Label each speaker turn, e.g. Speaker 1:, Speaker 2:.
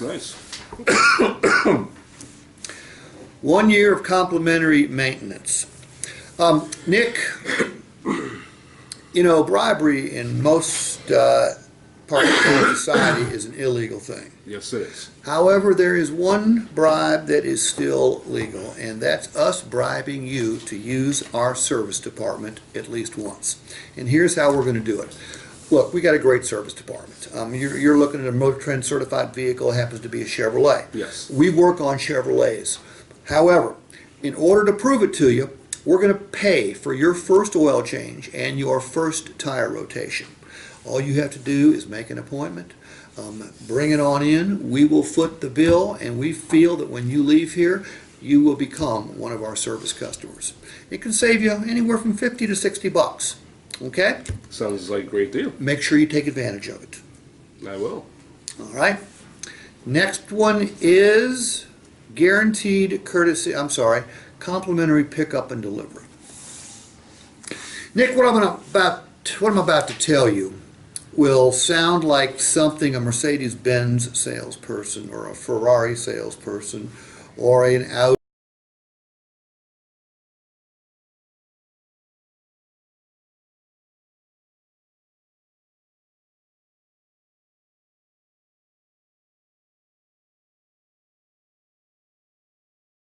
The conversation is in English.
Speaker 1: Nice.
Speaker 2: 1 year of complimentary maintenance. Nick, you know, bribery in most parts of society is an illegal thing.
Speaker 1: Yes, it is.
Speaker 2: However, there is one bribe that is still legal, and that's us bribing you to use our service department at least once. And here's how we're going to do it. Look, we got a great service department. You're looking at a Motor Trend certified vehicle, it happens to be a Chevrolet.
Speaker 1: Yes.
Speaker 2: We work on Chevrolets. However, in order to prove it to you, we're going to pay for your first oil change and your first tire rotation. All you have to do is make an appointment, bring it on in, we will foot the bill, and we feel that when you leave here, you will become one of our service customers. It can save you anywhere from 50 to 60 bucks. Okay?
Speaker 1: Sounds like a great deal.
Speaker 2: Make sure you take advantage of it.
Speaker 1: I will.
Speaker 2: All right. Next one is guaranteed courtesy, complimentary pickup and delivery. Nick, what I'm about to tell you will sound like something a Mercedes-Benz salesperson or a Ferrari salesperson or an Audi